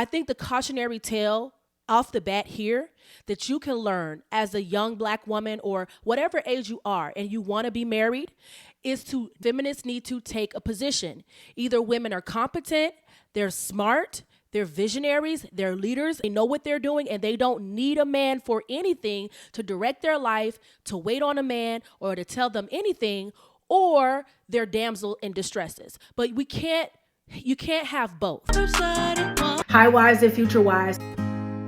I think the cautionary tale off the bat here that you can learn as a young Black woman or whatever age you are and you want to be married is to feminists need to take a position. Either women are competent, they're smart, they're visionaries, they're leaders, they know what they're doing, and they don't need a man for anything to direct their life, to wait on a man, or to tell them anything, or they're damsel in distresses. But you can't have both. Hi, wives and future wives.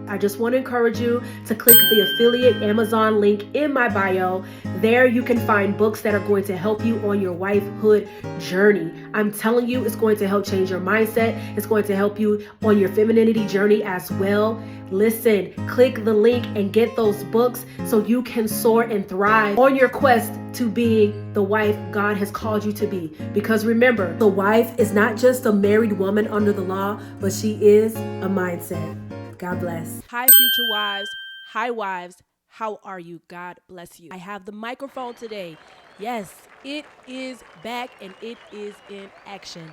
I just want to encourage you to click the affiliate Amazon link in my bio. There you can find books that are going to help you on your wifehood journey. I'm telling you, it's going to help change your mindset. It's going to help you on your femininity journey as well. Listen, click the link and get those books so you can soar and thrive on your quest to being the wife God has called you to be. Because remember, the wife is not just a married woman under the law, but she is a mindset. God bless. Hi, future wives. Hi, wives. How are you? God bless you. I have the microphone today. Yes, it is back and it is in action.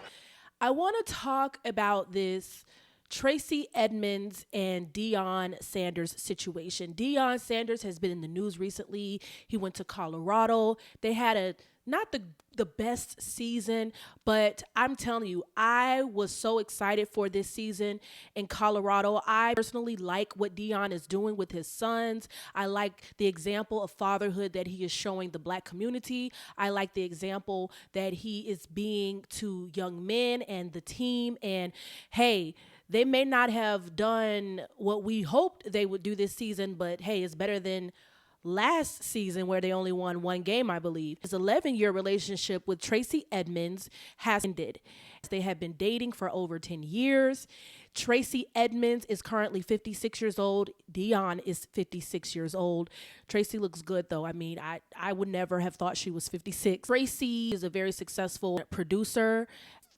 I want to talk about this Tracey Edmonds and Deion Sanders situation. Deion Sanders has been in the news recently. He went to Colorado. They had not the best season, but I'm telling you, I was so excited for this season in Colorado. I personally like what Deion is doing with his sons. I like the example of fatherhood that he is showing the Black community. I like the example that he is being to young men and the team. And hey, they may not have done what we hoped they would do this season, but hey, it's better than last season where they only won one game, I believe. His 11-year relationship with Tracey Edmonds has ended. They have been dating for over 10 years. Tracey Edmonds is currently 56 years old. Deion is 56 years old. Tracey looks good, though. I mean, I would never have thought she was 56. Tracey is a very successful producer.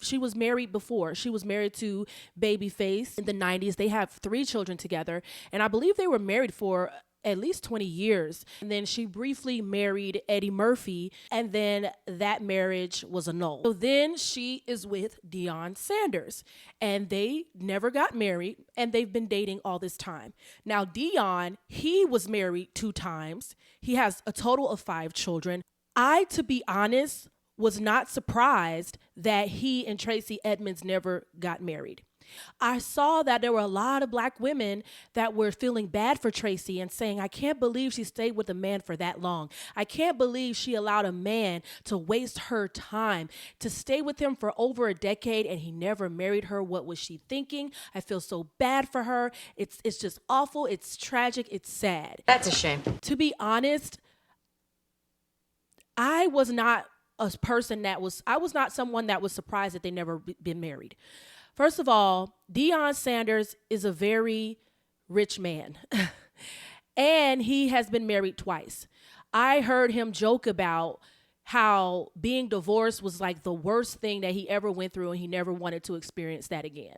She was married before. She was married to Babyface in the 90s. They have 3 children together. And I believe they were married for at least 20 years. And then she briefly married Eddie Murphy, and then that marriage was annulled. So then she is with Deion Sanders, and they never got married, and they've been dating all this time. Now, Deion, he was married 2 times. He has a total of 5 children. To be honest, was not surprised that he and Tracey Edmonds never got married. I saw that there were a lot of Black women that were feeling bad for Tracey and saying, I can't believe she stayed with a man for that long. I can't believe she allowed a man to waste her time, to stay with him for over a decade, and he never married her. What was she thinking? I feel so bad for her. It's just awful. It's tragic. It's sad. That's a shame. To be honest, I was not someone that was surprised that they never been married. First of all, Deion Sanders is a very rich man, and he has been married twice. I heard him joke about how being divorced was like the worst thing that he ever went through, and he never wanted to experience that again.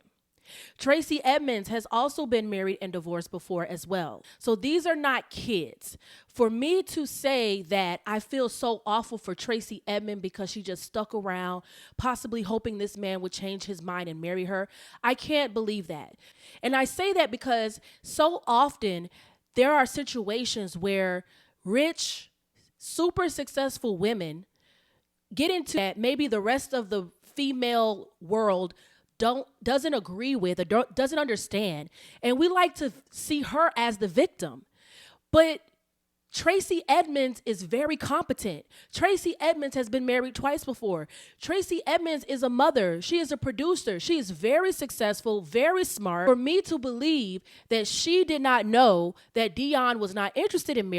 Tracey Edmonds has also been married and divorced before as well. So these are not kids. For me to say that I feel so awful for Tracey Edmonds because she just stuck around, possibly hoping this man would change his mind and marry her, I can't believe that. And I say that because so often there are situations where rich, super successful women get into that maybe the rest of the female world doesn't agree with or doesn't understand. And we like to see her as the victim. But Tracey Edmonds is very competent. Tracey Edmonds has been married twice before. Tracey Edmonds is a mother. She is a producer. She is very successful, very smart. For me to believe that she did not know that Deion was not interested in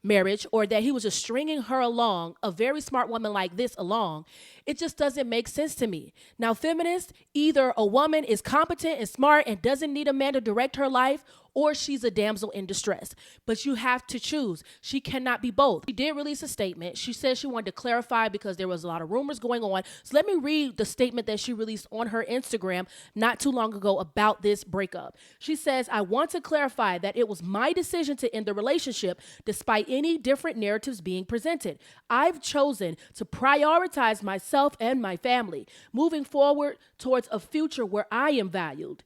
marriage or that he was just stringing her along, a very smart woman like this along, it just doesn't make sense to me. Now, feminists, either a woman is competent and smart and doesn't need a man to direct her life, or she's a damsel in distress. But you have to choose. She cannot be both. She did release a statement. She said she wanted to clarify because there was a lot of rumors going on. So let me read the statement that she released on her Instagram not too long ago about this breakup. She says, I want to clarify that it was my decision to end the relationship despite any different narratives being presented. I've chosen to prioritize myself and my family, moving forward towards a future where I am valued.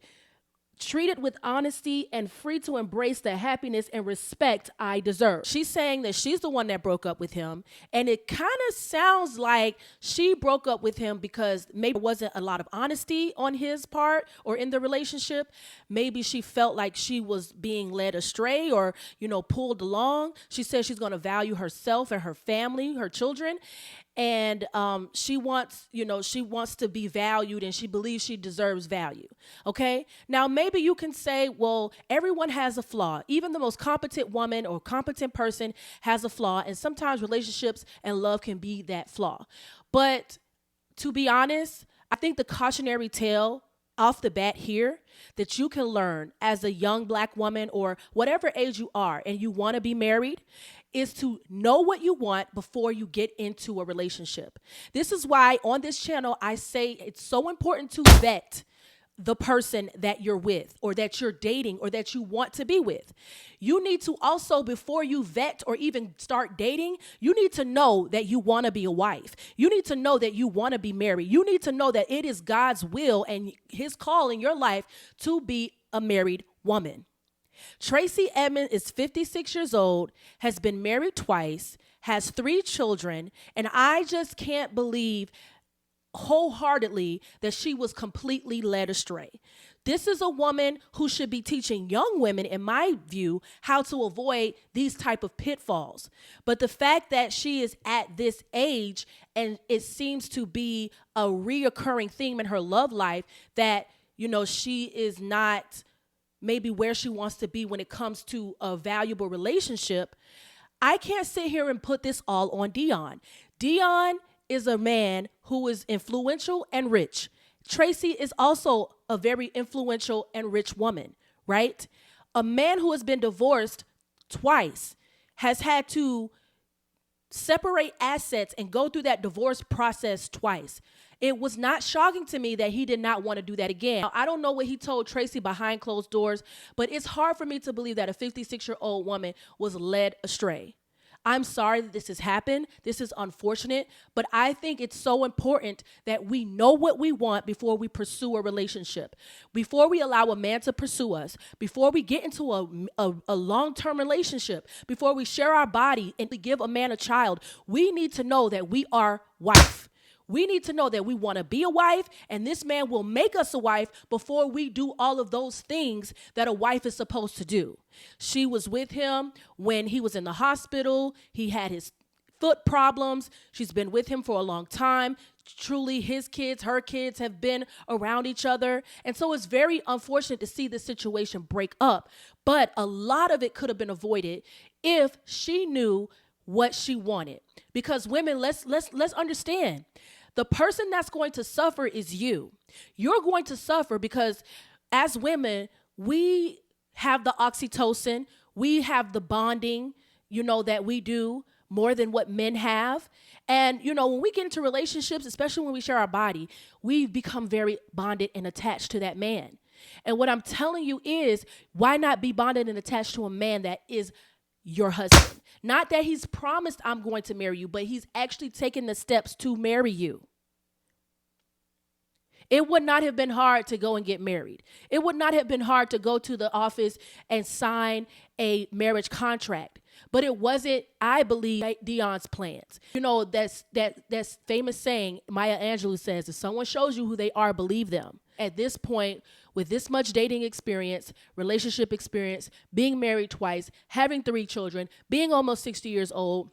treated with honesty and free to embrace the happiness and respect I deserve. She's saying that she's the one that broke up with him. And it kind of sounds like she broke up with him because maybe there wasn't a lot of honesty on his part or in the relationship. Maybe she felt like she was being led astray or, pulled along. She says she's going to value herself and her family, her children. And she wants to be valued, and she believes she deserves value. Okay. Now, maybe you can say, well, everyone has a flaw. Even the most competent woman or competent person has a flaw. And sometimes relationships and love can be that flaw. But to be honest, I think the cautionary tale off the bat here that you can learn as a young Black woman or whatever age you are and you want to be married is to know what you want before you get into a relationship. This is why on this channel, I say it's so important to vet the person that you're with or that you're dating or that you want to be with. You need to also, before you vet or even start dating, you need to know that you want to be a wife. You need to know that you want to be married. You need to know that it is God's will and his call in your life to be a married woman. Tracey Edmond is 56 years old, has been married twice, has 3 children, and I just can't believe wholeheartedly that she was completely led astray. This is a woman who should be teaching young women, in my view, how to avoid these type of pitfalls. But the fact that she is at this age and it seems to be a reoccurring theme in her love life that, she is not maybe where she wants to be when it comes to a valuable relationship, I can't sit here and put this all on Deion. Deion is a man who is influential and rich. Tracey is also a very influential and rich woman, right? A man who has been divorced twice has had to separate assets and go through that divorce process twice. It was not shocking to me that he did not want to do that again. Now, I don't know what he told Tracey behind closed doors, but it's hard for me to believe that a 56-year-old woman was led astray. I'm sorry that this has happened. This is unfortunate, but I think it's so important that we know what we want before we pursue a relationship, before we allow a man to pursue us, before we get into a long-term relationship, before we share our body and we give a man a child. We need to know that we are wife. We need to know that we want to be a wife, and this man will make us a wife before we do all of those things that a wife is supposed to do. She was with him when he was in the hospital. He had his foot problems. She's been with him for a long time. Truly, his kids, her kids have been around each other. And so it's very unfortunate to see this situation break up. But a lot of it could have been avoided if she knew what she wanted. Because women, let's understand. The person that's going to suffer is you. You're going to suffer because as women, we have the oxytocin, we have the bonding, that we do more than what men have. And, when we get into relationships, especially when we share our body, we become very bonded and attached to that man. And what I'm telling you is, why not be bonded and attached to a man that is your husband? Not that he's promised I'm going to marry you, but he's actually taken the steps to marry you. It would not have been hard to go and get married. It would not have been hard to go to the office and sign a marriage contract. But it wasn't, I believe, Deion's plans. That's famous saying Maya Angelou says, if someone shows you who they are, believe them. At this point, with this much dating experience, relationship experience, being married twice, having 3 children, being almost 60 years old,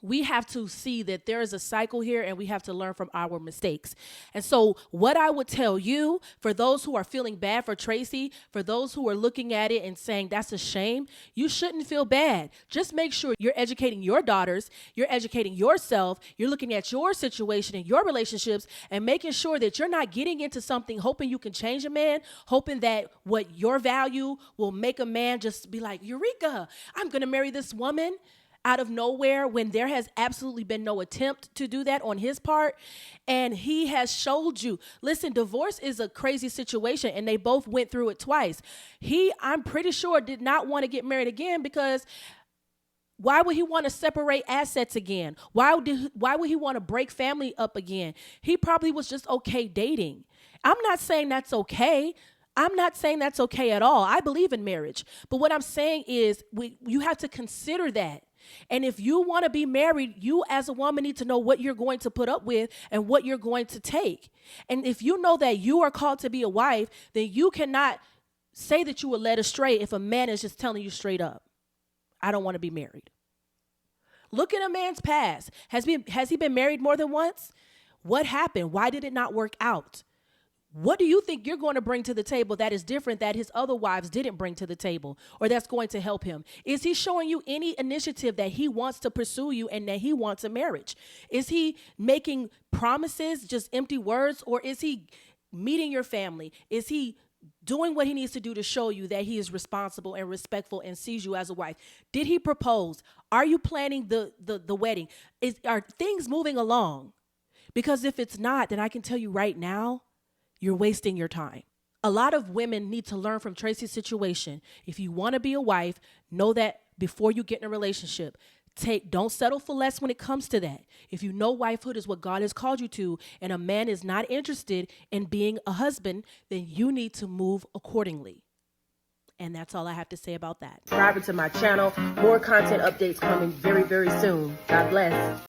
we have to see that there is a cycle here and we have to learn from our mistakes. And so what I would tell you, for those who are feeling bad for Tracey, for those who are looking at it and saying that's a shame, you shouldn't feel bad. Just make sure you're educating your daughters, you're educating yourself, you're looking at your situation and your relationships and making sure that you're not getting into something hoping you can change a man, hoping that what your value will make a man just be like, Eureka, I'm going to marry this woman out of nowhere, when there has absolutely been no attempt to do that on his part. And he has showed you, listen, divorce is a crazy situation and they both went through it twice. I'm pretty sure, did not want to get married again because why would he want to separate assets again? Why would he want to break family up again? He probably was just okay dating. I'm not saying that's okay. I'm not saying that's okay at all. I believe in marriage. But what I'm saying is you have to consider that. And if you want to be married, you as a woman need to know what you're going to put up with and what you're going to take. And if you know that you are called to be a wife, then you cannot say that you were led astray if a man is just telling you straight up, I don't want to be married. Look at a man's past. Has he been married more than once? What happened? Why did it not work out? What do you think you're going to bring to the table that is different that his other wives didn't bring to the table, or that's going to help him? Is he showing you any initiative that he wants to pursue you and that he wants a marriage? Is he making promises, just empty words, or is he meeting your family? Is he doing what he needs to do to show you that he is responsible and respectful and sees you as a wife? Did he propose? Are you planning the wedding? Are things moving along? Because if it's not, then I can tell you right now, you're wasting your time. A lot of women need to learn from Tracy's situation. If you want to be a wife, know that before you get in a relationship, don't settle for less when it comes to that. If you know wifehood is what God has called you to, and a man is not interested in being a husband, then you need to move accordingly. And that's all I have to say about that. Subscribe to my channel. More content updates coming very, very soon. God bless.